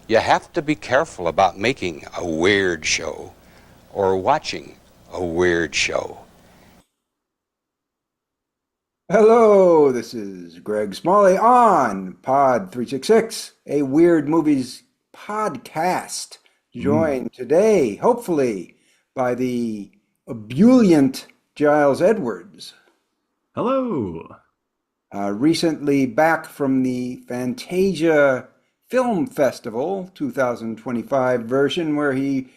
You have to be careful about making a weird show or watching a weird show. Hello, this is Greg Smalley on Pod 366, a Weird Movies podcast. Joined today, hopefully, by the ebullient Giles Edwards. Hello. Recently back from the Fantasia Film Festival 2025 version, where he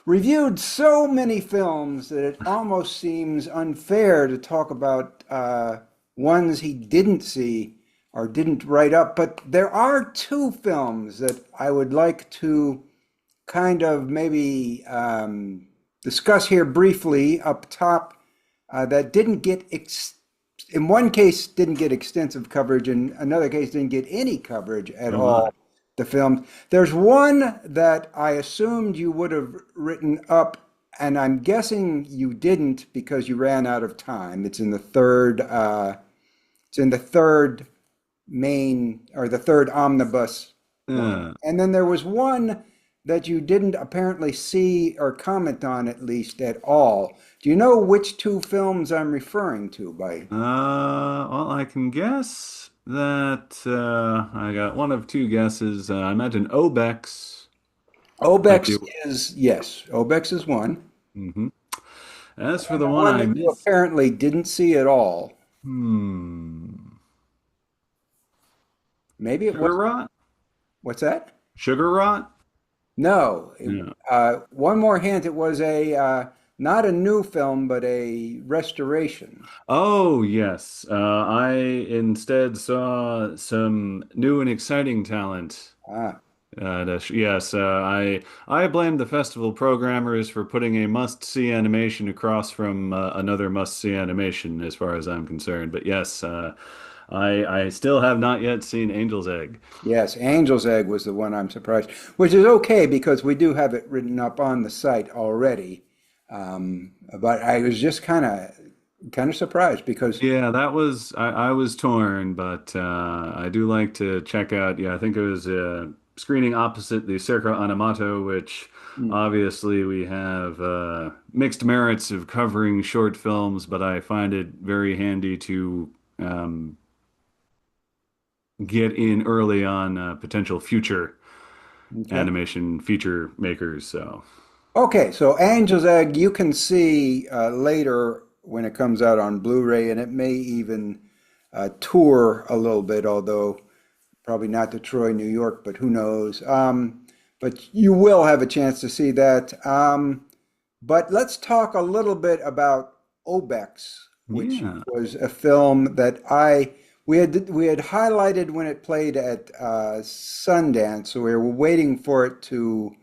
reviewed so many films that it almost seems unfair to talk about ones he didn't see or didn't write up. But there are two films that I would like to kind of maybe discuss here briefly up top that didn't get, in one case, didn't get extensive coverage, in another case, didn't get any coverage at all. The film. There's one that I assumed you would have written up, and I'm guessing you didn't because you ran out of time. It's in the third. It's in the third main or the third omnibus one. And then there was one that you didn't apparently see or comment on, at least at all. Do you know which two films I'm referring to by? Well, I can guess that I got one of two guesses. I imagine Obex might Obex be. is, yes, Obex is one. hmm As for And the the one one I that you missed, apparently didn't see at all. hmm, Maybe it Sugar was. Rot? What's that? Sugar Rot? No. Yeah. One more hint. It was a not a new film, but a restoration. Oh, yes. I instead saw some new and exciting talent. Ah, Yes, I blame the festival programmers for putting a must-see animation across from another must-see animation, as far as I'm concerned. But yes, I still have not yet seen Angel's Egg. yes. Angel's Egg was the one I'm surprised, which is okay because we do have it written up on the site already. But I was just kind of surprised because Yeah, that was I was torn, but I do like to check out. Yeah, I think it was screening opposite the Circa Animato, which mm, obviously we have mixed merits of covering short films, but I find it very handy to get in early on potential future okay. animation feature makers. So, Okay, so Angel's Egg you can see later when it comes out on Blu-ray, and it may even tour a little bit, although probably not to Troy, New York, but who knows? But you will have a chance to see that. But let's talk a little bit about Obex, which yeah. was a film that we had highlighted when it played at Sundance, so we were waiting for it to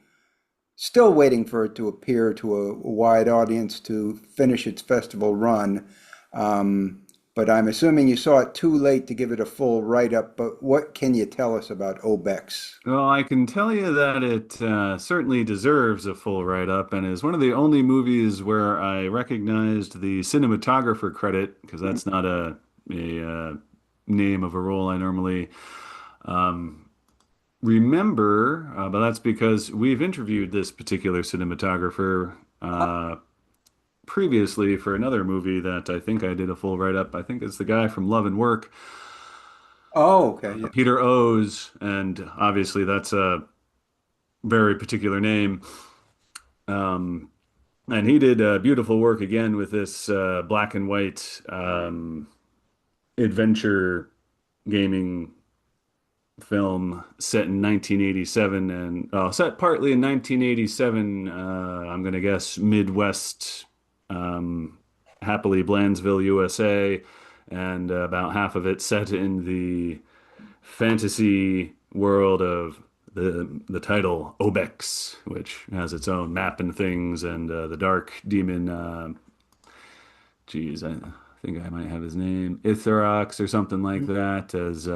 still waiting for it to appear to a wide audience to finish its festival run. But I'm assuming you saw it too late to give it a full write-up. But what can you tell us about Obex? Well, I can tell you that it certainly deserves a full write-up and is one of the only movies where I recognized the cinematographer credit, because that's not a name of a role I normally um, remember, but that's because we've interviewed this particular cinematographer previously for another movie that I think I did a full write-up. I think it's the guy from Love and Work, Oh, okay. Yeah. Peter O's, and obviously that's a very particular name. Um, and he did beautiful work again with this black and white adventure gaming film set in 1987 and set partly in 1987. I'm going to guess Midwest, um, happily Blandesville, USA, and about half of it set in the fantasy world of the title Obex, which has its own map and things, and the dark demon. Geez, I think I might have his name, Ithrax or something like that, as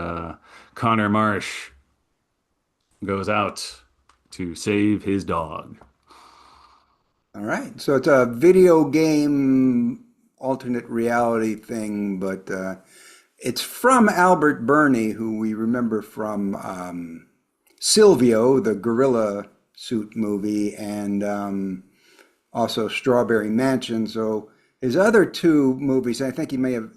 Connor Marsh goes out to save his dog. All right. So it's a video game alternate reality thing, but it's from Albert Burney, who we remember from Silvio, the gorilla suit movie, and also Strawberry Mansion. So his other two movies, I think he may have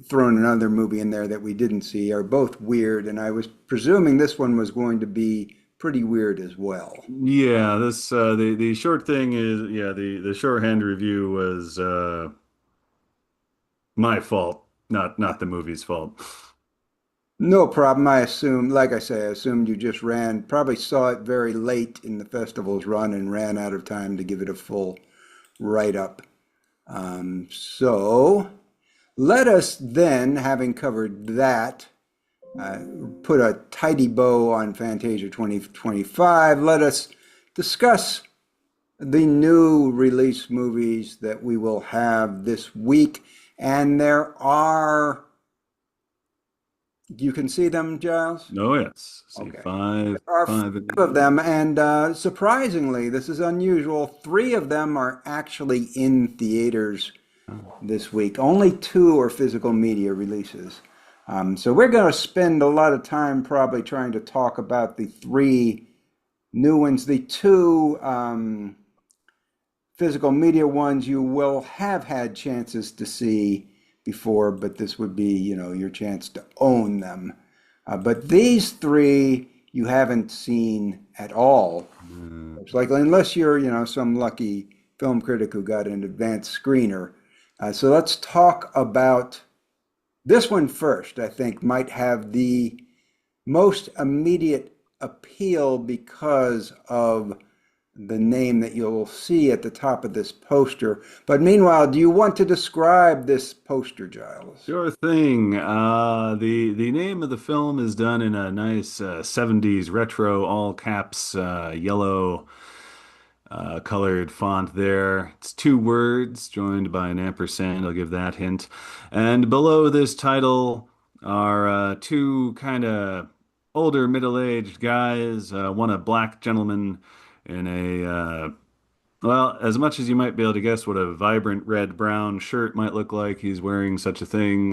thrown another movie in there that we didn't see, are both weird, and I was presuming this one was going to be pretty weird as well. Yeah, this the short thing is yeah, the shorthand review was my fault, not the movie's fault. No problem. I assume, like I say, I assumed you just ran, probably saw it very late in the festival's run and ran out of time to give it a full write-up. So let us then, having covered that, uh, put a tidy bow on Fantasia 2025. Let us discuss the new release movies that we will have this week. And there are, you can see them, Giles? Oh yes, see Okay. five, There are five. five of them, and surprisingly, this is unusual. Three of them are actually in theaters this week. Only two are physical media releases. So we're going to spend a lot of time probably trying to talk about the three new ones. The two physical media ones you will have had chances to see before, but this would be, your chance to own them. But these three you haven't seen at all. Most likely, unless you're, some lucky film critic who got an advanced screener. So let's talk about this one first. I think might have the most immediate appeal because of the name that you'll see at the top of this poster. But meanwhile, do you want to describe this poster, Giles? Sure thing. The name of the film is done in a nice 70s retro all caps yellow colored font there. It's two words joined by an ampersand. I'll give that hint. And below this title are two kind of older middle-aged guys, one a black gentleman in a well, as much as you might be able to guess what a vibrant red-brown shirt might look like, he's wearing such a thing.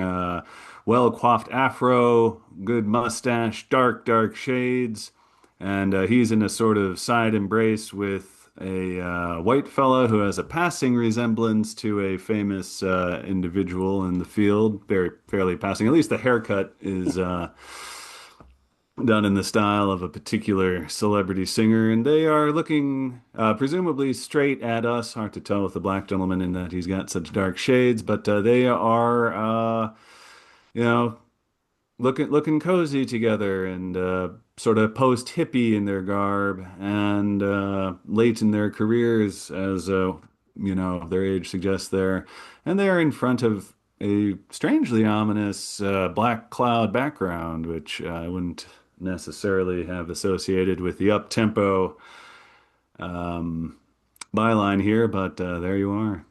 Well-coiffed afro, good mustache, dark shades, and he's in a sort of side embrace with a white fella who has a passing resemblance to a famous individual in the field, very fairly passing. At least the haircut is done in the style of a particular celebrity singer, and they are looking presumably straight at us. Hard to tell with the black gentleman in that he's got such dark shades, but they are, you know, looking cozy together and sort of post hippie in their garb and late in their careers, as their age suggests there, and they are in front of a strangely ominous black cloud background, which I wouldn't necessarily have associated with the up-tempo byline here, but there you are.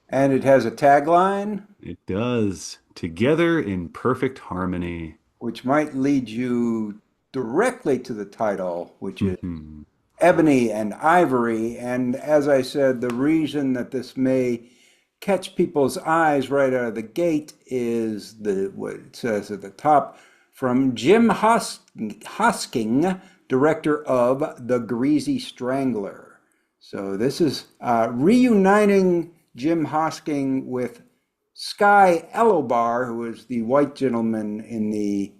And it has a tagline, It does. Together in perfect harmony. which might lead you directly to the title, which is Mhm. Ebony and Ivory. And as I said, the reason that this may catch people's eyes right out of the gate is what it says at the top from Jim Hosking, director of The Greasy Strangler. So this is reuniting Jim Hosking with Sky Elobar, who is the white gentleman in the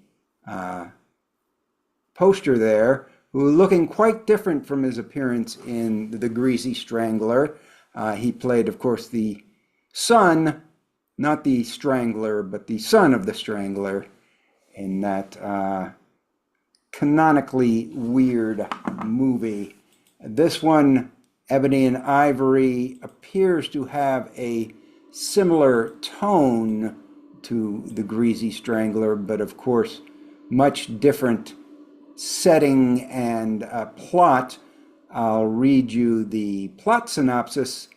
poster there, who looking quite different from his appearance in The Greasy Strangler. He played, of course, the son, not the strangler, but the son of the strangler in that canonically weird movie. This one, Ebony and Ivory, appears to have a similar tone to The Greasy Strangler, but of course, much different setting and plot. I'll read you the plot synopsis.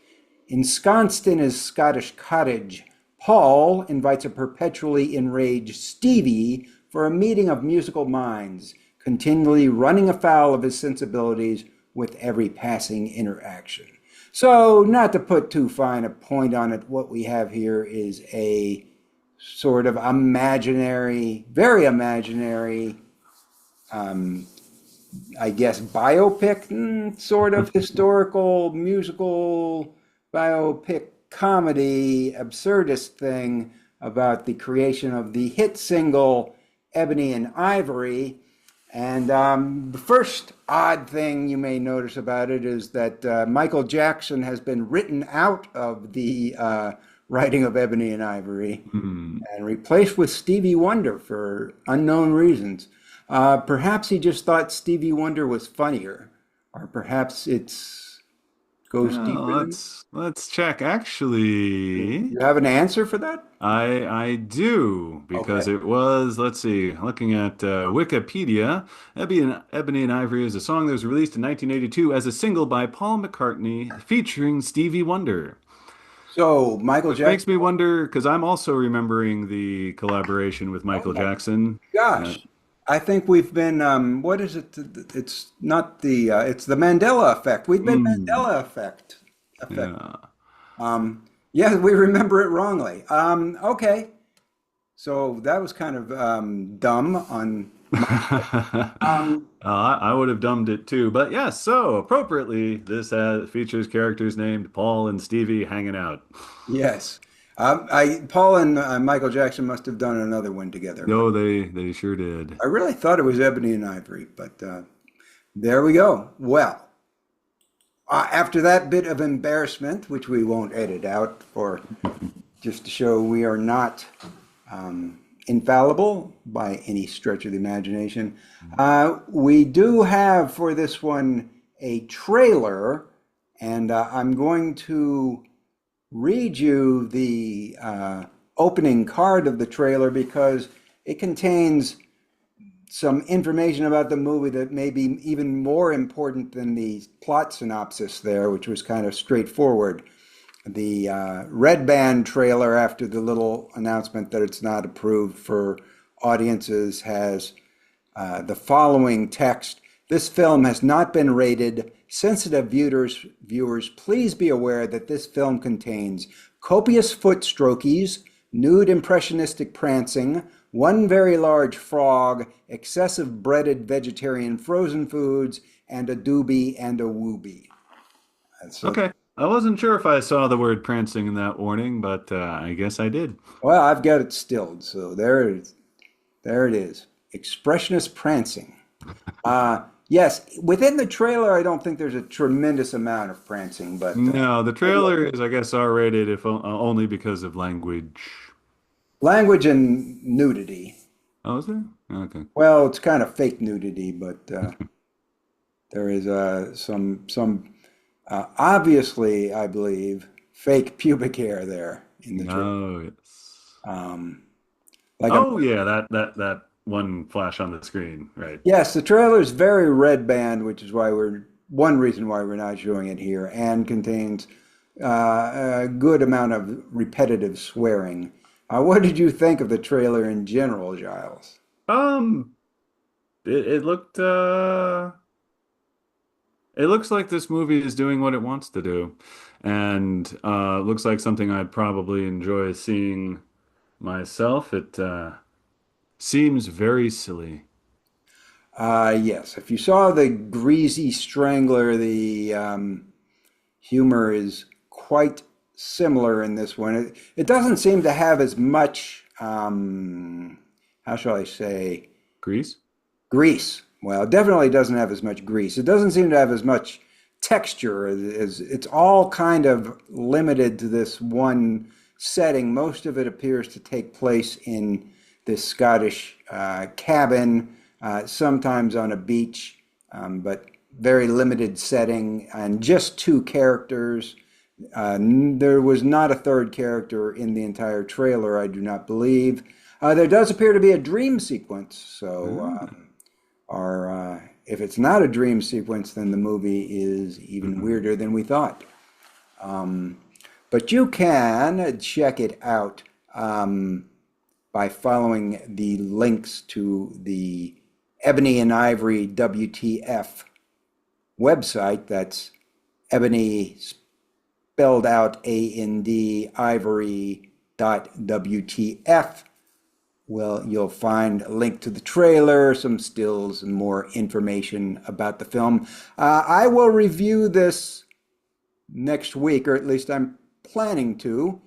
Ensconced in his Scottish cottage, Paul invites a perpetually enraged Stevie for a meeting of musical minds, continually running afoul of his sensibilities with every passing interaction. So, not to put too fine a point on it, what we have here is a sort of imaginary, very imaginary I guess, biopic, sort of historical, musical, biopic, comedy, absurdist thing about the creation of the hit single Ebony and Ivory. And the first odd thing you may notice about it is that Michael Jackson has been written out of the writing of Ebony and Ivory Hmm. and replaced with Stevie Wonder for unknown reasons. Perhaps he just thought Stevie Wonder was funnier, or perhaps it's goes Well, deeper than. let's check. Actually, You have an answer for that? I do because Okay. it was, let's see, looking at Wikipedia, Ebony and Ivory is a song that was released in 1982 as a single by Paul McCartney featuring Stevie Wonder. So Michael Which makes Jackson. me wonder, because I'm also remembering the collaboration with Oh Michael my Jackson. Uh, gosh. I think we've been, what is it? It's not the, it's the Mandela effect. We've been mm, Mandela effect. yeah. Yeah, we remember it wrongly. Okay. So that was kind of dumb on I would have dumbed it too, but yes, so appropriately, this features characters named Paul and Stevie hanging out. yes. Paul and Michael Jackson must have done another one together, but No, they sure did. I really thought it was Ebony and Ivory, but there we go. Well, after that bit of embarrassment, which we won't edit out for just to show we are not infallible by any stretch of the imagination, we do have for this one a trailer, and I'm going to read you the opening card of the trailer because it contains some information about the movie that may be even more important than the plot synopsis there, which was kind of straightforward. The Red Band trailer, after the little announcement that it's not approved for audiences, has the following text. This film has not been rated. Sensitive viewers, please be aware that this film contains copious foot strokies, nude impressionistic prancing, one very large frog, excessive breaded vegetarian frozen foods, and a doobie and a woobie. So, Okay, I wasn't sure if I saw the word prancing in that warning, but I guess I did. well, I've got it stilled, so there it is. There it is. Expressionist prancing. Yes, within the trailer, I don't think there's a tremendous amount of prancing, but No, the trailer is, I guess, R-rated if only because of language. language and nudity. Oh, is there? Okay. Well, it's kind of fake nudity, but there is some obviously, I believe, fake pubic hair there in the trailer. Oh, yes. Um, like a Oh, yeah, that one flash on the screen, right? Yes, the trailer is very red band, which is why we're one reason why we're not showing it here, and contains a good amount of repetitive swearing. What did you think of the trailer in general, Giles? Um, it looked it looks like this movie is doing what it wants to do, and looks like something I'd probably enjoy seeing myself. It seems very silly. Yes, if you saw the Greasy Strangler, the humor is quite similar in this one. It doesn't seem to have as much, how shall I say, Grease? grease. Well, it definitely doesn't have as much grease. It doesn't seem to have as much texture as it's all kind of limited to this one setting. Most of it appears to take place in this Scottish cabin, sometimes on a beach, but very limited setting and just two characters. There was not a third character in the entire trailer, I do not believe. There does appear to be a dream sequence, so or if it's not a dream sequence, then the movie is even weirder than we thought. But you can check it out by following the links to the Ebony and Ivory WTF website. That's Ebony spelled out AND Ivory .WTF you'll find a link to the trailer, some stills, and more information about the film. I will review this next week, or at least I'm planning to,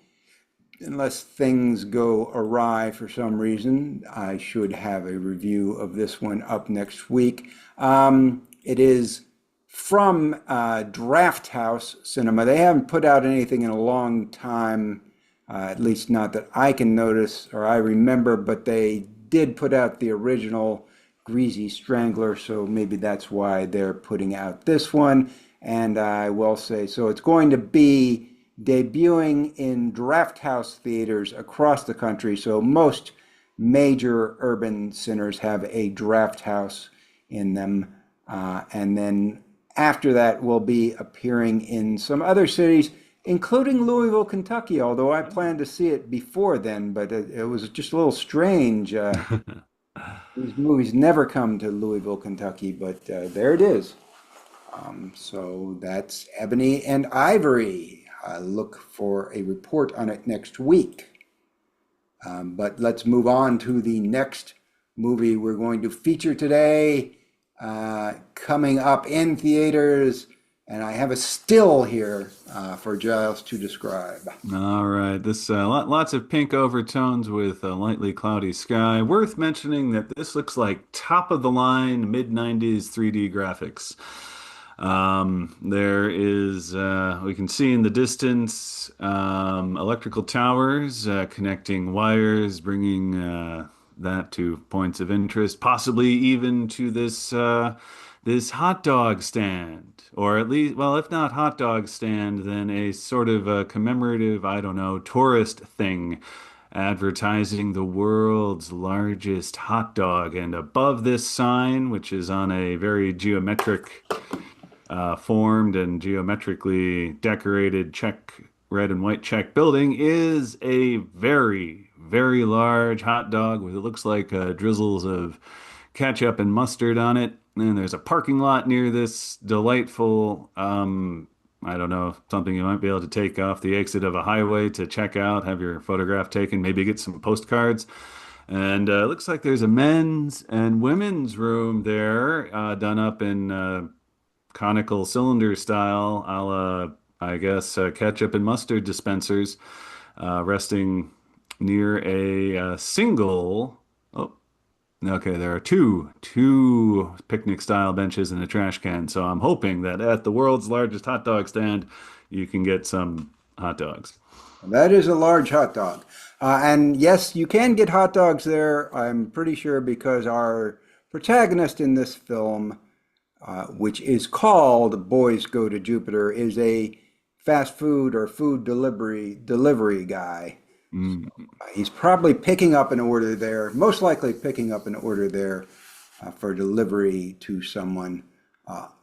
unless things go awry for some reason. I should have a review of this one up next week. It is from Drafthouse Cinema. They haven't put out anything in a long time, at least not that I can notice or I remember, but they did put out the original Greasy Strangler, so maybe that's why they're putting out this one. And I will say, so it's going to be debuting in Drafthouse theaters across the country. So most major urban centers have a Drafthouse in them. And then after that, will be appearing in some other cities, including Louisville, Kentucky, although I planned to see it before then, but it was just a little strange. These movies never come to Louisville, Kentucky, but there it is. So that's Ebony and Ivory. Look for a report on it next week. But let's move on to the next movie we're going to feature today, coming up in theaters. And I have a still here for Giles to describe. All right, this lots of pink overtones with a lightly cloudy sky. Worth mentioning that this looks like top of the line mid-90s 3D graphics. There is, we can see in the distance, electrical towers connecting wires, bringing that to points of interest, possibly even to this this hot dog stand, or at least, well, if not hot dog stand, then a sort of a commemorative, I don't know, tourist thing advertising the world's largest hot dog. And above this sign, which is on a very geometric formed and geometrically decorated red and white check building, is a very, very large hot dog with, it looks like, drizzles of ketchup and mustard on it. And there's a parking lot near this delightful, I don't know, something you might be able to take off the exit of a highway to check out, have your photograph taken, maybe get some postcards. And it looks like there's a men's and women's room there, done up in conical cylinder style, a la, I guess, ketchup and mustard dispensers, resting near a single. Oh, okay, there are two picnic style benches and a trash can. So I'm hoping that at the world's largest hot dog stand, you can get some hot dogs. That is a large hot dog. And yes, you can get hot dogs there, I'm pretty sure, because our protagonist in this film, which is called Boys Go to Jupiter, is a fast food or food delivery guy. He's probably picking up an order there, most likely picking up an order there for delivery to someone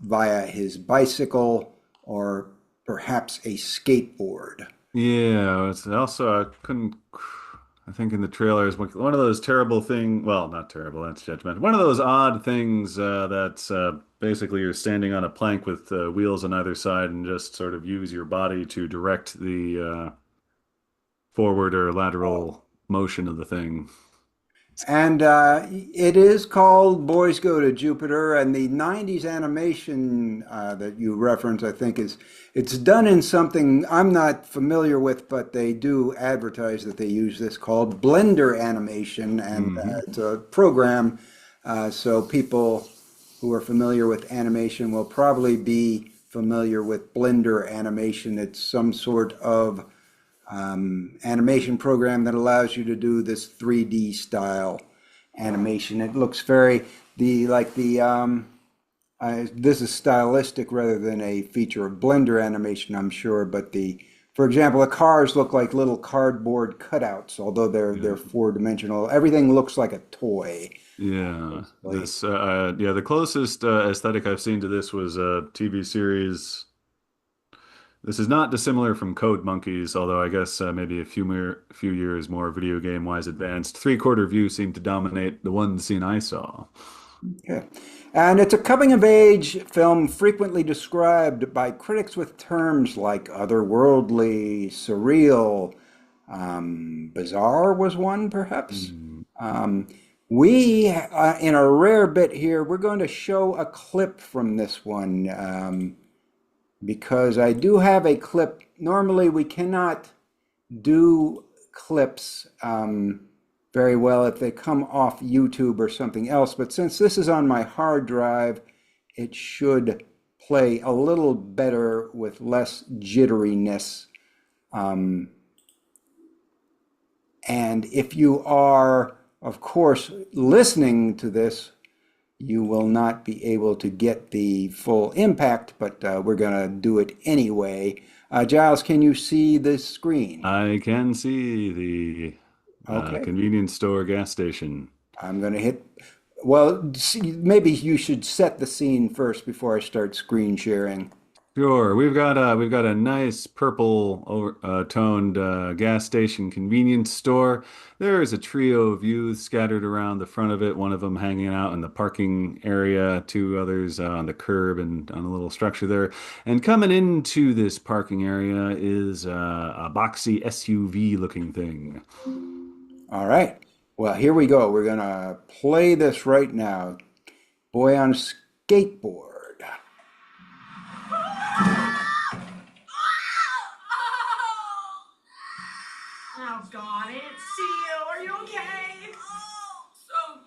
via his bicycle or perhaps a skateboard. Yeah, it's also, I think in the trailer is one of those terrible thing. Well, not terrible, that's judgmental. One of those odd things that's basically you're standing on a plank with wheels on either side and just sort of use your body to direct the forward or lateral motion of the thing. And it is called Boys Go to Jupiter, and the 90s animation that you reference, I think, it's done in something I'm not familiar with, but they do advertise that they use this called Blender animation, and it's a program, so people who are familiar with animation will probably be familiar with Blender animation. It's some sort of animation program that allows you to do this 3D style animation. It looks very this is stylistic rather than a feature of Blender animation, I'm sure. But for example, the cars look like little cardboard cutouts, although they're four-dimensional. Everything looks like a toy. Yeah, the closest aesthetic I've seen to this was a TV series. This is not dissimilar from Code Monkeys, although I guess maybe a few years more video game wise advanced. Three-quarter view seemed to dominate the one scene I saw. Yeah. And it's a coming-of-age film frequently described by critics with terms like otherworldly, surreal, bizarre was one, perhaps. We, in a rare bit here, we're going to show a clip from this one because I do have a clip. Normally, we cannot do clips very well if they come off YouTube or something else, but since this is on my hard drive, it should play a little better with less jitteriness. And if you are, of course, listening to this, you will not be able to get the full impact, but we're going to do it anyway. Giles, can you see the screen? I can see the Okay. convenience store gas station. I'm going to hit, well, maybe you should set the scene first before I start screen sharing. Sure, we've got a nice purple toned gas station convenience store. There is a trio of youths scattered around the front of it. One of them hanging out in the parking area, two others on the curb and on a little structure there. And coming into this parking area is a boxy SUV looking thing. All right. Well, here we go. We're going to play this right now. Boy on a skateboard. Oh God, I didn't see you. Are you okay? Oh, so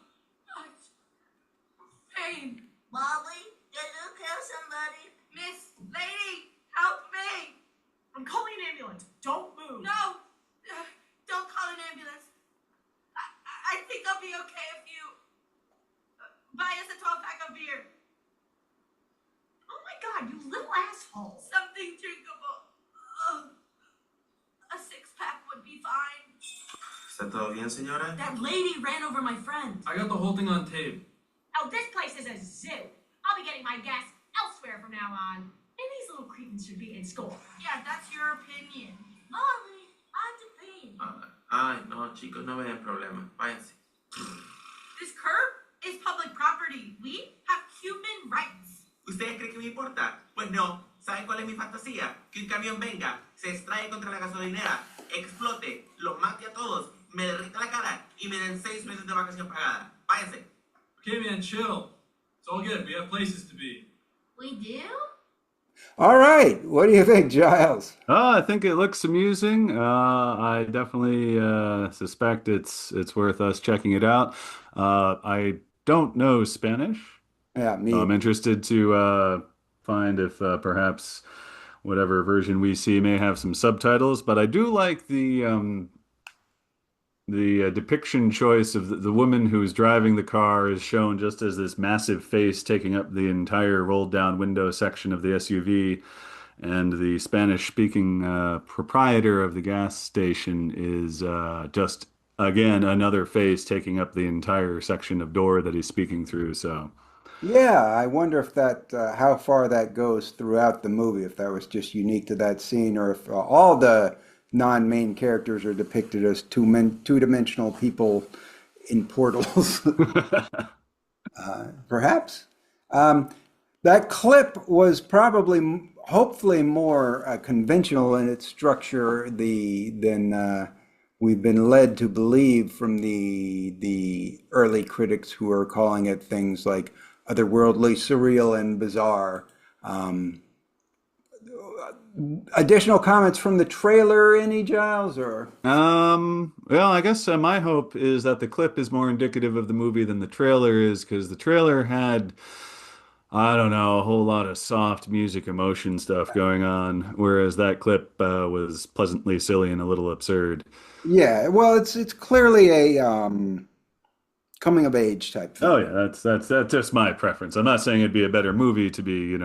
much pain. Molly, did you kill somebody? Miss Lady, help me. I'm calling an ambulance. Don't move. No, don't call an ambulance. I think I'll be okay if you buy us a 12-pack of beer. Oh my God, you little asshole. Something drinkable. A 6-pack would be fine. ¿Está todo bien, señora? That lady ran over my friend. I got the whole thing on tape. Oh, this place is a zoo. I'll be getting my gas elsewhere from now on. And these little cretins should be in school. Yeah, that's your opinion. Molly, I'm the pain. Ay, no, chicos, no vean problema. Váyanse. This curb is public property. We have human rights. ¿Ustedes creen que me importa? Pues no. ¿Saben cuál es mi fantasía? Que un camión venga, se estrelle contra la gasolinera, explote, los mate a todos, me derrita la cara y me den 6 meses de vacación pagada. Váyanse. Okay, man, chill. It's all good. We have places to be. We do? All right. What do you think, Giles? I think it looks amusing. I definitely suspect it's worth us checking it out. I don't know Spanish. Yeah, me. I'm interested to find if perhaps whatever version we see may have some subtitles, but I do like the depiction choice of the woman who's driving the car is shown just as this massive face taking up the entire rolled down window section of the SUV, and the Spanish-speaking proprietor of the gas station is just again another face taking up the entire section of door that he's speaking through. So. Yeah, I wonder if that how far that goes throughout the movie, if that was just unique to that scene, or if all the non-main characters are depicted as two-dimensional people in portals. Perhaps. That clip was probably, hopefully, more conventional in its structure than we've been led to believe from the early critics who are calling it things like otherworldly, surreal, and bizarre. Additional comments from the trailer, any, Giles, or? Well, I guess my hope is that the clip is more indicative of the movie than the trailer is, because the trailer had, I don't know, a whole lot of soft music emotion stuff going on, whereas that clip was pleasantly silly and a little absurd. Yeah, well, it's clearly a coming of age type thing. Oh yeah, that's just my preference. I'm not saying it'd be a better movie to be,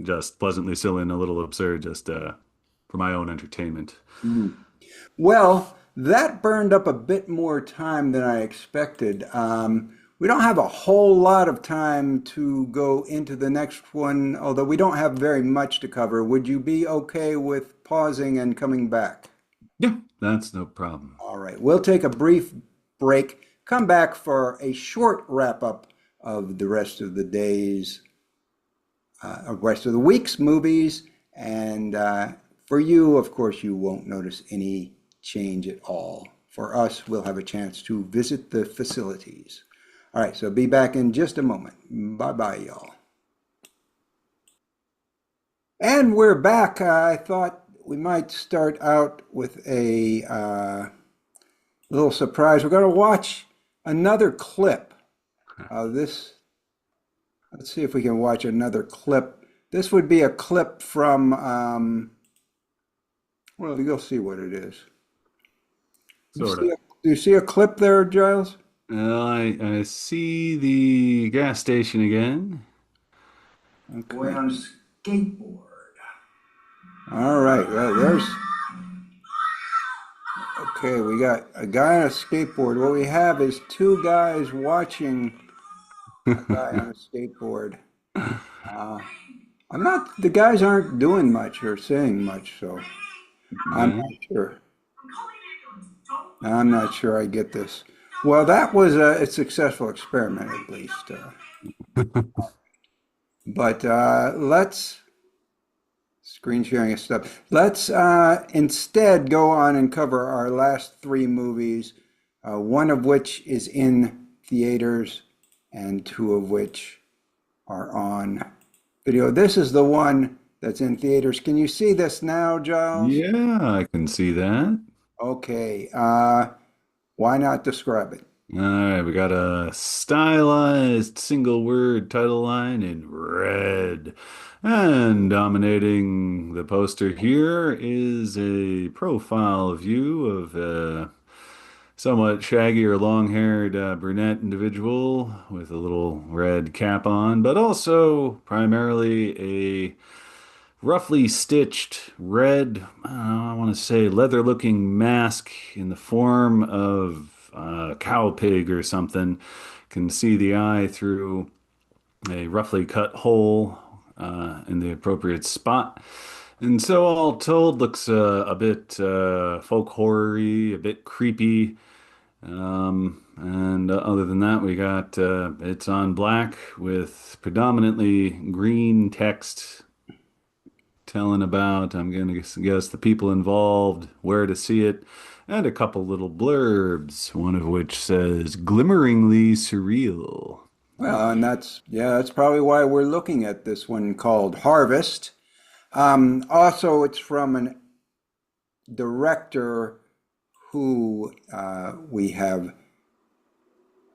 just pleasantly silly and a little absurd, just for my own entertainment. Mm. Well, that burned up a bit more time than I expected. We don't have a whole lot of time to go into the next one, although we don't have very much to cover. Would you be okay with pausing and coming back? Yeah, that's no problem. All right, we'll take a brief break, come back for a short wrap-up of the rest of the rest of the week's movies, and for you, of course, you won't notice any change at all. for us, we'll have a chance to visit the facilities. All right, so be back in just a moment. Bye-bye, y'all. And we're back. I thought we might start out with a little surprise. We're going to watch another clip of this. Let's see if we can watch another clip. This would be a clip from, well, you'll see what it is. Sort of. Do you see a clip there, Giles? I see the gas station again. Okay. On skateboard. All right. Well, there's. Okay, we got a guy on a skateboard. What we have is two guys watching a guy on a skateboard. The guys aren't doing much or saying much, so I'm not sure. I'm not sure I get this. Well, that was a successful experiment, at least. But let's, screen sharing and stuff. Let's instead go on and cover our last three movies, one of which is in theaters and two of which are on video. This is the one that's in theaters. Can you see this now, Giles? Yeah, I can see that. Okay. Why not describe it? All right, we got a stylized single word title line in red. And dominating the poster here is a profile view of a somewhat shaggy or long-haired brunette individual with a little red cap on, but also primarily a roughly stitched red, I want to say leather-looking mask in the form of a cow pig or something. Can see the eye through a roughly cut hole in the appropriate spot. And so all told, looks a bit folk horror-y, a bit creepy. And other than that, we got it's on black with predominantly green text telling about, I'm going to guess, the people involved, where to see it, and a couple little blurbs, one of which says glimmeringly surreal. Well, and that's probably why we're looking at this one called Harvest. Also, it's from a director who we have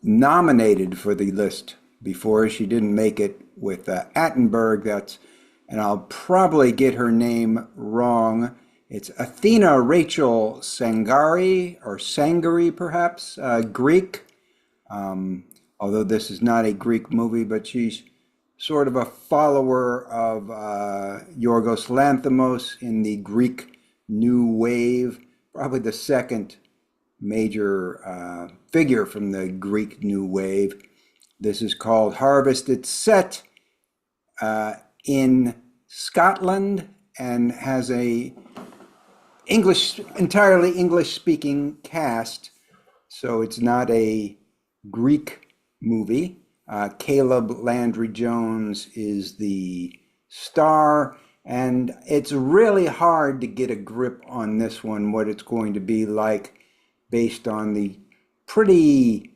nominated for the list before. She didn't make it with Attenberg. And I'll probably get her name wrong. It's Athina Rachel Tsangari, or Tsangari perhaps, Greek. Although this is not a Greek movie, but she's sort of a follower of Yorgos Lanthimos in the Greek New Wave, probably the second major figure from the Greek New Wave. This is called Harvest. It's set in Scotland and has a entirely English-speaking cast, so it's not a Greek movie. Caleb Landry Jones is the star, and it's really hard to get a grip on this one, what it's going to be like, based on the pretty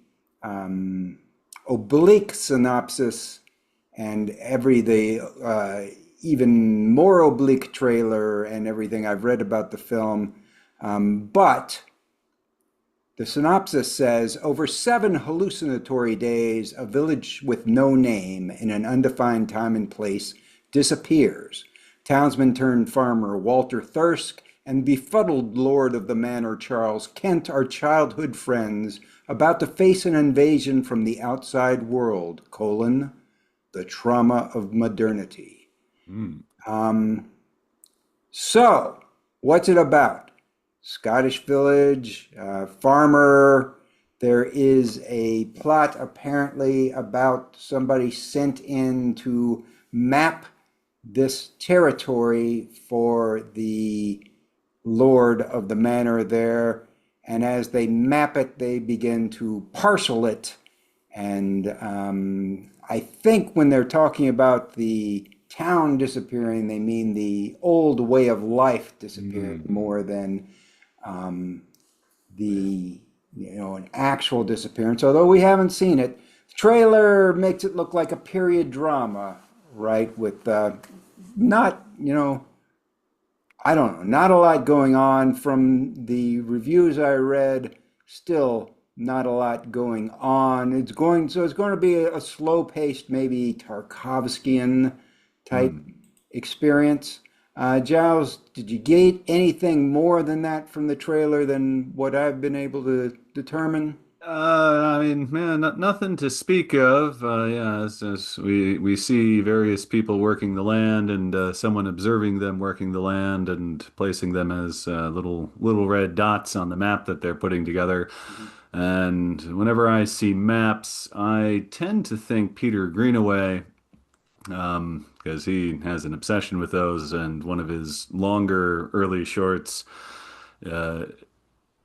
oblique synopsis and even more oblique trailer and everything I've read about the film. But the synopsis says, over 7 hallucinatory days, a village with no name in an undefined time and place disappears. Townsman turned farmer Walter Thirsk and befuddled lord of the manor Charles Kent are childhood friends about to face an invasion from the outside world, the trauma of modernity. So, what's it about? Scottish village, farmer. There is a plot apparently about somebody sent in to map this territory for the lord of the manor there. And as they map it, they begin to parcel it. And I think when they're talking about the town disappearing, they mean the old way of life disappearing more than the an actual disappearance, although we haven't seen it. The trailer makes it look like a period drama, right? With not, I don't know, not a lot going on from the reviews I read. Still not a lot going on. It's going to be a slow-paced, maybe Tarkovskian type experience. Giles, did you get anything more than that from the trailer than what I've been able to determine? I mean, man, nothing to speak of. Yeah, as we see various people working the land and someone observing them working the land and placing them as little red dots on the map that they're putting together. And whenever I see maps, I tend to think Peter Greenaway, because he has an obsession with those, and one of his longer early shorts uh,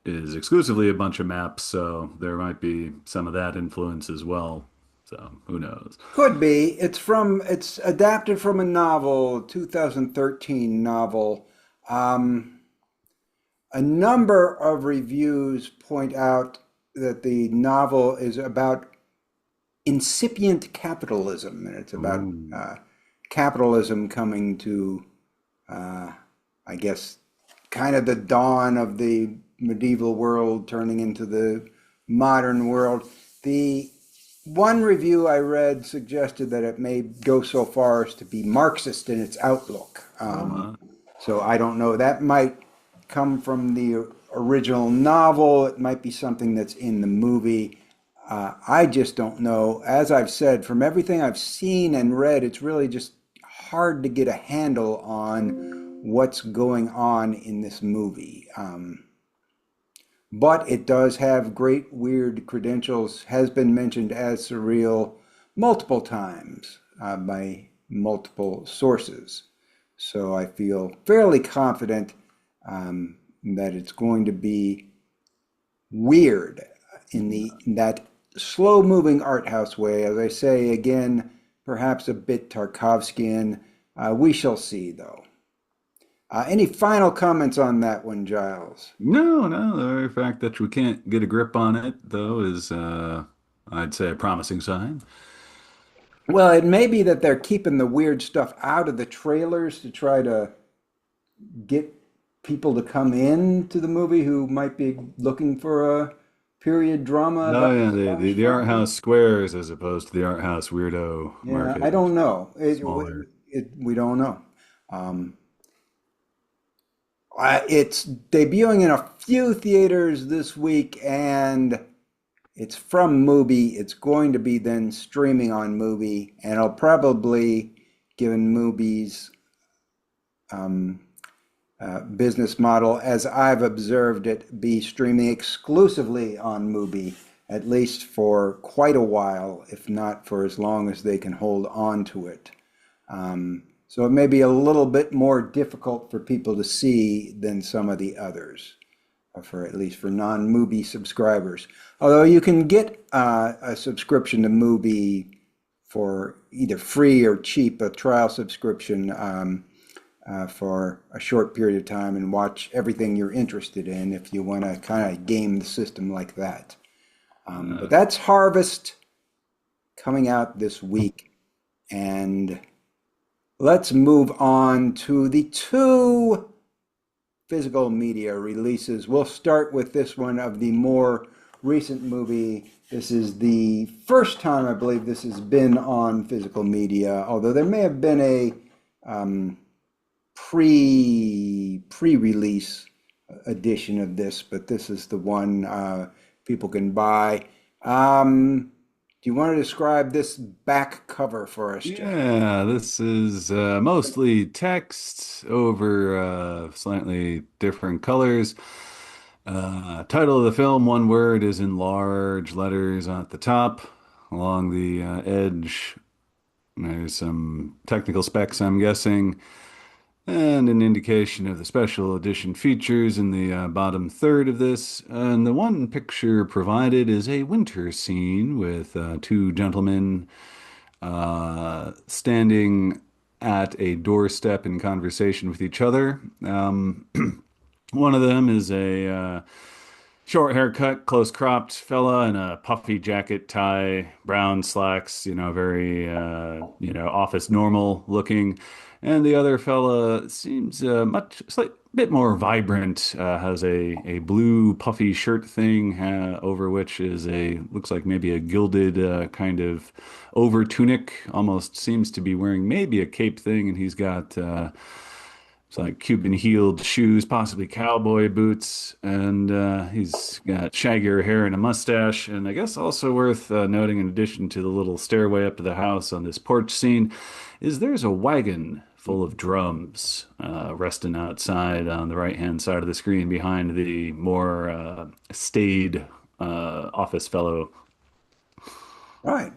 is exclusively a bunch of maps, so there might be some of that influence as well. So who knows? Could be. It's adapted from a novel, 2013 novel. A number of reviews point out that the novel is about incipient capitalism, and it's about capitalism coming to, I guess, kind of the dawn of the medieval world turning into the modern world. The one review I read suggested that it may go so far as to be Marxist in its outlook. So I don't know. That might come from the original novel. It might be something that's in the movie. I just don't know. As I've said, from everything I've seen and read, it's really just hard to get a handle on what's going on in this movie. But it does have great weird credentials, has been mentioned as surreal multiple times by multiple sources. So I feel fairly confident that it's going to be weird in that slow-moving art house way. As I say again, perhaps a bit Tarkovskian. We shall see, though. Any final comments on that one, Giles? No, the very fact that we can't get a grip on it, though, is, I'd say, a promising sign. Well, it may be that they're keeping the weird stuff out of the trailers to try to get people to come in to the movie who might be looking for a period drama. Oh, yeah, the art house squares as opposed to the art house weirdo market. I don't know. Smaller. We don't know. It's debuting in a few theaters this week, and it's from Mubi. It's going to be then streaming on Mubi, and it'll probably, given Mubi's business model, as I've observed it, be streaming exclusively on Mubi, at least for quite a while, if not for as long as they can hold on to it. So it may be a little bit more difficult for people to see than some of the others, at least for non-Mubi subscribers. Although you can get a subscription to Mubi for either free or cheap, a trial subscription for a short period of time and watch everything you're interested in if you want to kind of game the system like that. But that's Harvest coming out this week. And let's move on to the two physical media releases. We'll start with this one of the more recent movie. This is the first time I believe this has been on physical media, although there may have been a pre-release edition of this, but this is the one people can buy. Do you want to describe this back cover for us, Jeff? Yeah, this is mostly text over slightly different colors. Title of the film, one word, is in large letters at the top. Along the edge, there's some technical specs, I'm guessing, and an indication of the special edition features in the bottom third of this. And the one picture provided is a winter scene with two gentlemen standing at a doorstep in conversation with each other. One of them is a Short haircut, close cropped fella in a puffy jacket, tie, brown slacks, very, office normal looking. And the other fella seems bit more vibrant, has a blue puffy shirt thing, over which is looks like maybe a gilded kind of over tunic, almost seems to be wearing maybe a cape thing. And he's got, it's like Cuban heeled shoes, possibly cowboy boots, and he's got shaggier hair and a mustache. And I guess also worth noting, in addition to the little stairway up to the house on this porch scene, is there's a wagon full of drums resting outside on the right-hand side of the screen behind the more staid office fellow. Right.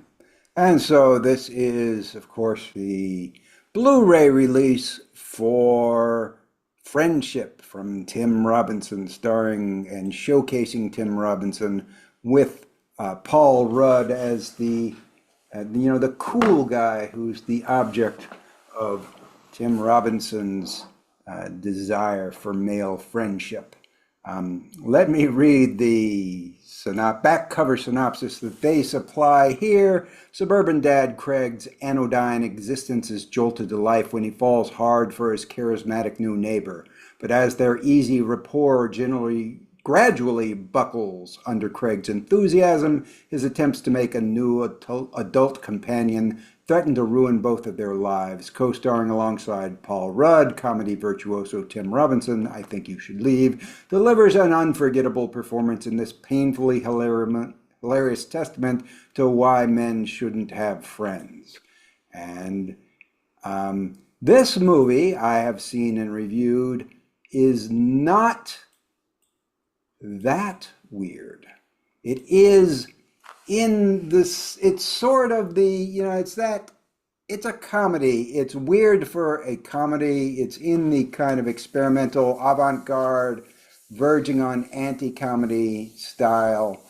And so this is, of course, the Blu-ray release for Friendship from Tim Robinson, starring and showcasing Tim Robinson with Paul Rudd as the cool guy who's the object of Tim Robinson's desire for male friendship. Let me read the back cover synopsis that they supply here. Suburban dad Craig's anodyne existence is jolted to life when he falls hard for his charismatic new neighbor. But as their easy rapport gradually buckles under Craig's enthusiasm, his attempts to make a new adult companion threaten to ruin both of their lives. Co-starring alongside Paul Rudd, comedy virtuoso Tim Robinson, I Think You Should Leave, delivers an unforgettable performance in this painfully hilarious testament to why men shouldn't have friends. And this movie I have seen and reviewed is not that weird. It is in this, it's sort of the, it's a comedy. It's weird for a comedy. It's in the kind of experimental, avant-garde, verging on anti-comedy style.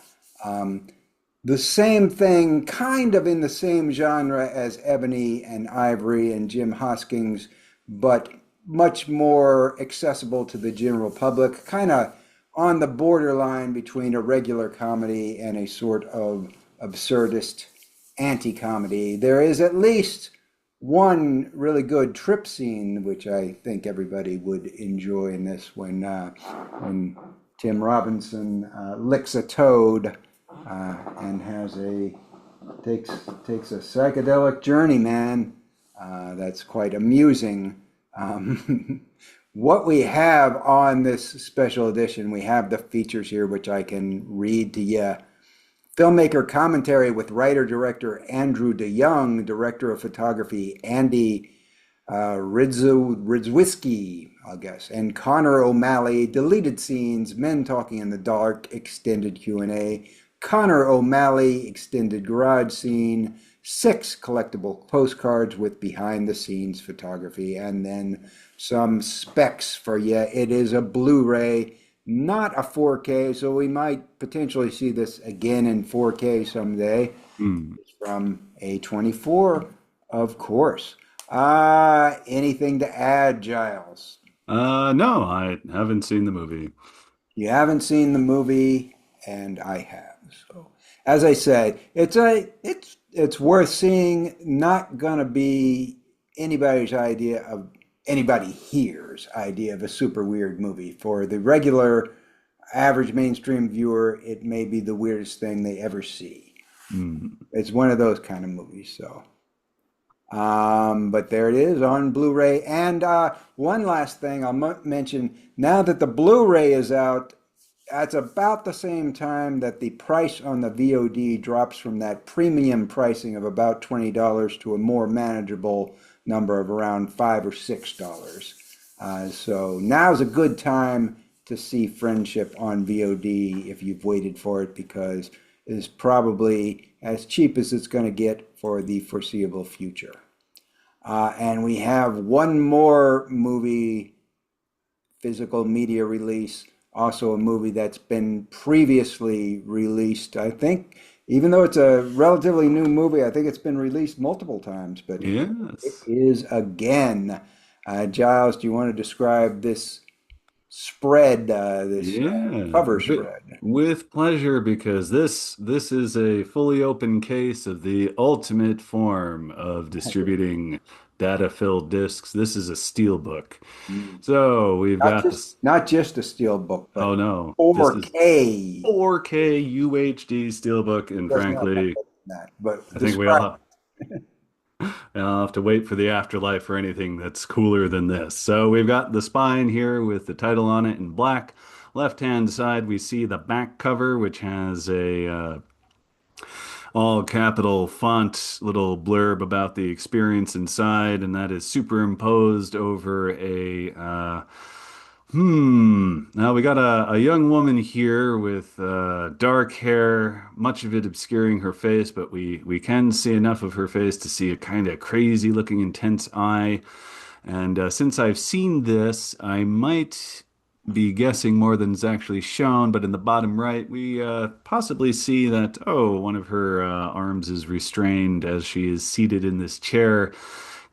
The same thing, kind of in the same genre as Ebony and Ivory and Jim Hoskins, but much more accessible to the general public, kind of on the borderline between a regular comedy and a sort of absurdist anti-comedy. There is at least one really good trip scene, which I think everybody would enjoy in this, when Tim Robinson licks a toad and takes a psychedelic journey, man. That's quite amusing. What we have on this special edition, we have the features here, which I can read to you. Filmmaker commentary with writer-director Andrew DeYoung, director of photography Andy Ridzwiski, I guess, and Connor O'Malley. Deleted scenes, men talking in the dark, extended Q&A. Connor O'Malley, extended garage scene. 6 collectible postcards with behind-the-scenes photography, and then some specs for you. It is a Blu-ray, not a 4K, so we might potentially see this again in 4K someday. It's from A24, of course. Anything to add, Giles? No, I haven't seen the movie. You haven't seen the movie, and I have. So, as I said, it's worth seeing. Not gonna be anybody here's idea of a super weird movie. For the regular, average mainstream viewer, it may be the weirdest thing they ever see. It's one of those kind of movies. So, but there it is on Blu-ray. And one last thing I'll mention: now that the Blu-ray is out, that's about the same time that the price on the VOD drops from that premium pricing of about $20 to a more manageable number of around $5 or $6. So now's a good time to see Friendship on VOD if you've waited for it, because it's probably as cheap as it's going to get for the foreseeable future. And we have one more movie, physical media release. Also a movie that's been previously released. I think, even though it's a relatively new movie, I think it's been released multiple times, but Yes. it is again. Giles, do you want to describe this spread, Yeah, cover spread. with pleasure, because this is a fully open case of the ultimate form of distributing data-filled discs. This is a steelbook. Mm. So we've got this. Not just a steel book, Oh but no, this is 4K. 4K UHD steelbook, and Doesn't have frankly, that, but I think we all describe. have. I'll have to wait for the afterlife for anything that's cooler than this. So we've got the spine here with the title on it in black. Left-hand side, we see the back cover, which has a all capital font little blurb about the experience inside, and that is superimposed over a Now we got a young woman here with dark hair, much of it obscuring her face, but we can see enough of her face to see a kind of crazy looking intense eye. And since I've seen this, I might be guessing more than is actually shown, but in the bottom right, we possibly see that, oh, one of her arms is restrained as she is seated in this chair,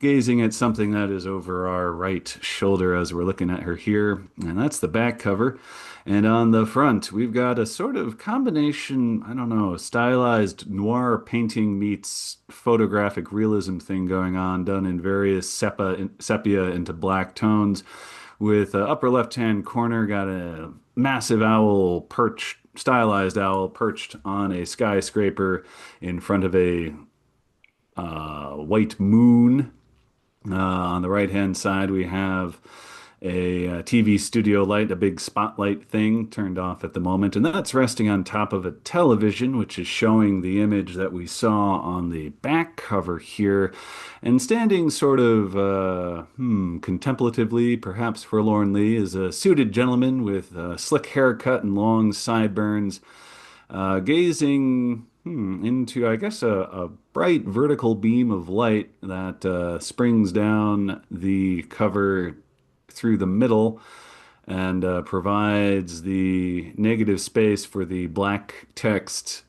gazing at something that is over our right shoulder as we're looking at her here. And that's the back cover. And on the front, we've got a sort of combination, I don't know, stylized noir painting meets photographic realism thing going on, done in various sepia into black tones. With upper left-hand corner, got a massive owl perched, stylized owl perched on a skyscraper in front of a white moon. On the right-hand side, we have a TV studio light, a big spotlight thing turned off at the moment, and that's resting on top of a television, which is showing the image that we saw on the back cover here. And standing sort of contemplatively, perhaps forlornly, is a suited gentleman with a slick haircut and long sideburns, gazing into, I guess, a bright vertical beam of light that springs down the cover through the middle and provides the negative space for the black text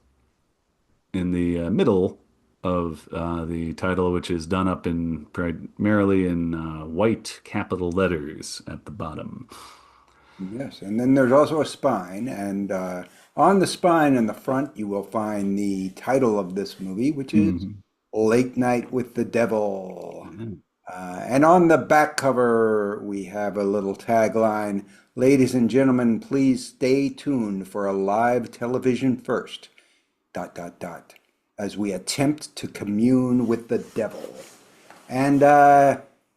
in the middle of the title, which is done up in primarily in white capital letters at the bottom. Yes, and then there's also a spine, and on the spine in the front, you will find the title of this movie, which is Late Night with the Devil. And on the back cover, we have a little tagline, "Ladies and gentlemen, please stay tuned for a live television first, ... as we attempt to commune with the devil." And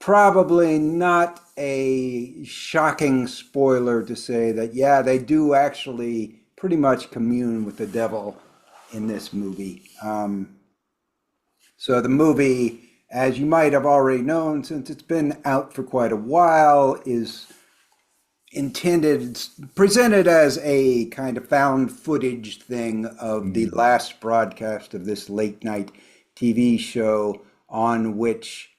probably not a shocking spoiler to say that, yeah, they do actually pretty much commune with the devil in this movie. So the movie, as you might have already known, since it's been out for quite a while, is presented as a kind of found footage thing of the last broadcast of this late night TV show, on which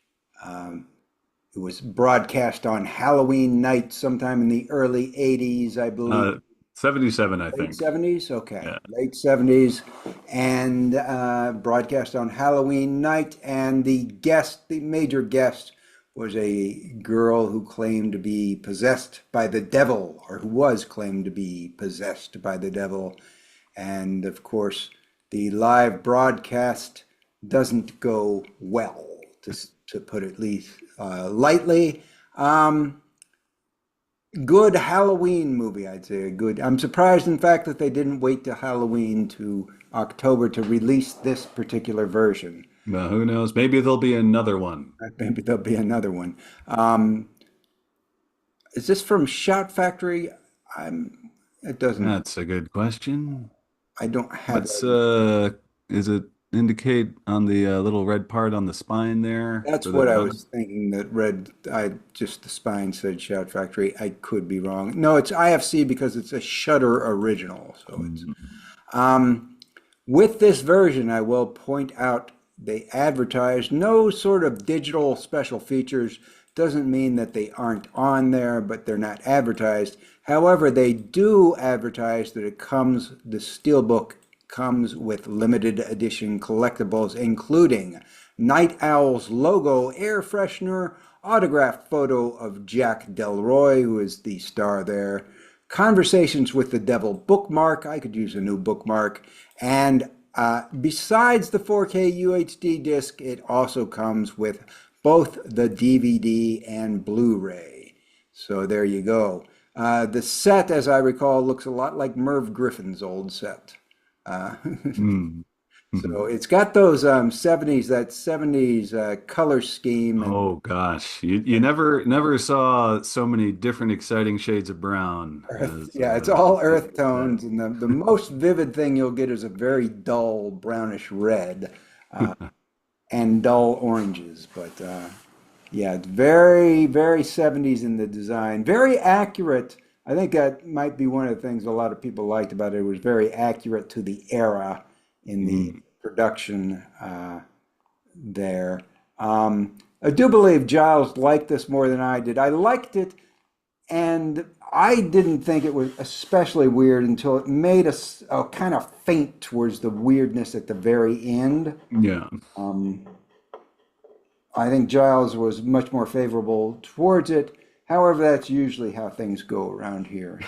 it was broadcast on Halloween night sometime in the early 80s, I believe. 77, I think. Late 70s? Okay. Yeah. Late 70s. And broadcast on Halloween night. And the major guest, was a girl who claimed to be possessed by the devil, or who was claimed to be possessed by the devil. And of course, the live broadcast doesn't go well, to put it least lightly. Good Halloween movie, I'd say. Good. I'm surprised, in fact, that they didn't wait to Halloween to October to release this particular version. Well, who knows? Maybe there'll be another one. Maybe there'll be another one. Is this from Shout Factory? It doesn't. That's a good question. I don't have. Is it indicate on the little red part on the spine there? That's what I was thinking. That red. Just the spine said Shout Factory. I could be wrong. No, it's IFC because it's a Shudder original. So it's. With this version, I will point out, they advertised no sort of digital special features. Doesn't mean that they aren't on there, but they're not advertised. However, they do advertise that the Steelbook comes with limited edition collectibles, including Night Owl's logo air freshener, autographed photo of Jack Delroy, who is the star there. Conversations with the Devil bookmark. I could use a new bookmark. And besides the 4K UHD disc, it also comes with both the DVD and Blu-ray. So there you go. The set, as I recall, looks a lot like Merv Griffin's old set. So it's got those 70s color scheme. And Oh gosh, you never saw so many different exciting shades of brown as yeah, it's all earth tones, and the most vivid thing you'll get is a very dull brownish red and dull oranges. But yeah, it's very, very 70s in the design, very accurate. I think that might be one of the things a lot of people liked about it. It was very accurate to the era in the production there. I do believe Giles liked this more than I did. I liked it, and I didn't think it was especially weird until it made us kind of faint towards the weirdness at the very end. Yeah. I think Giles was much more favorable towards it. However, that's usually how things go around here.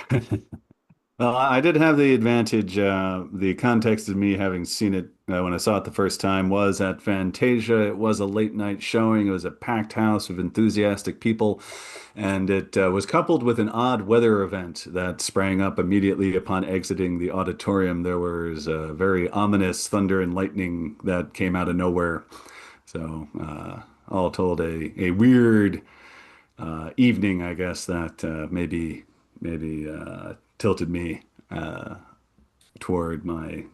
Well, I did have the advantage. The context of me having seen it when I saw it the first time was at Fantasia. It was a late night showing. It was a packed house of enthusiastic people, and it was coupled with an odd weather event that sprang up immediately upon exiting the auditorium. There was a very ominous thunder and lightning that came out of nowhere. So, all told, a weird evening, I guess, that maybe tilted me toward my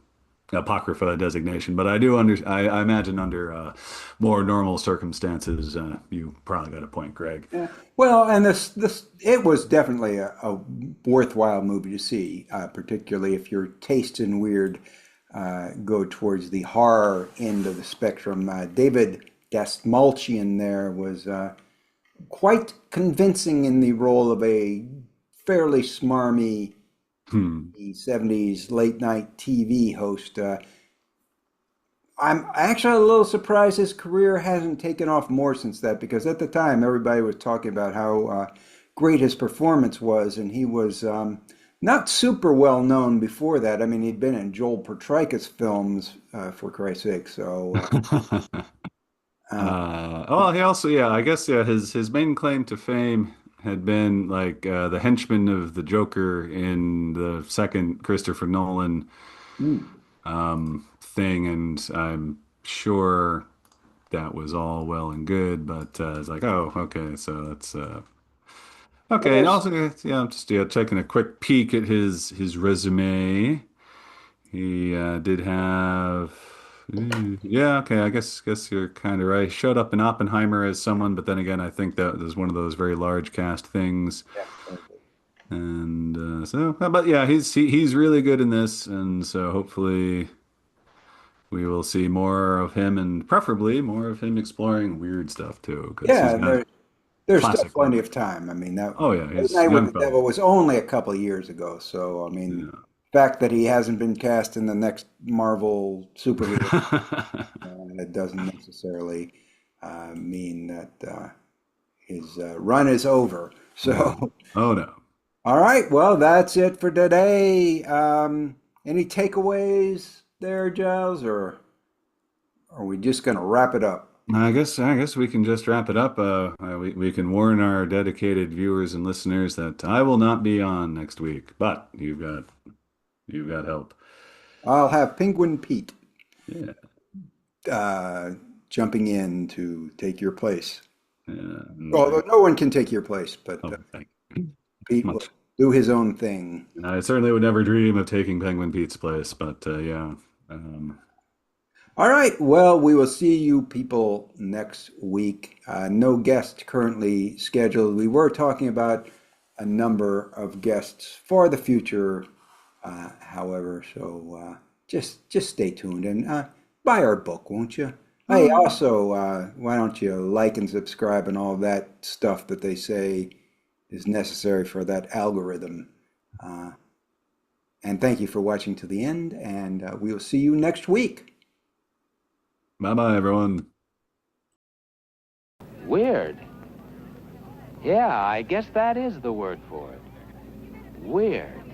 Apocrypha designation. But I I imagine under more normal circumstances, you probably got a point, Greg. Yeah. Well, and it was definitely a worthwhile movie to see, particularly if your taste in weird go towards the horror end of the spectrum. David Dastmalchian there was quite convincing in the role of a fairly smarmy 70s late night TV host. I'm actually a little surprised his career hasn't taken off more since that, because at the time everybody was talking about how great his performance was, and he was not super well known before that. I mean, he'd been in Joel Petreikas films, for Christ's sake. So, well, he also, yeah, I guess, yeah, his main claim to fame had been like the henchman of the Joker in the second Christopher Nolan thing, and I'm sure that was all well and good, but it's like, oh, okay, so that's okay. And also, yeah, I'm just taking a quick peek at his resume. He did have. Yeah, okay. I guess you're kind of right. He showed up in Oppenheimer as someone, but then again, I think that was one of those very large cast things. And but yeah, he's really good in this, and so hopefully we will see more of him, and preferably more of him exploring weird stuff too. 'Cause he's yeah, got there's still classic plenty work. of time. I mean, Oh yeah, he's Night a with young the fellow. Devil was only a couple of years ago. So, I mean, Yeah. the fact that he hasn't been cast in the next Marvel superhero, that doesn't necessarily mean that his run is over. So, Oh no. all right, well, that's it for today. Any takeaways there, Giles, or are we just going to wrap it up? I guess we can just wrap it up. We can warn our dedicated viewers and listeners that I will not be on next week, but you've got help. I'll have Penguin Pete Yeah. jumping in to take your place. Yeah. Although no one can take your place, but Oh, thank you. Pete will Much. do his own thing. I certainly would never dream of taking Penguin Pete's place, but yeah. All right, well, we will see you people next week. No guest currently scheduled. We were talking about a number of guests for the future, however, so just stay tuned and buy our book, won't you? Hey, also, why don't you like and subscribe and all that stuff that they say is necessary for that algorithm. And thank you for watching to the end, and we will see you next week. Bye bye, everyone. Weird. Yeah, I guess that is the word for it. Weird.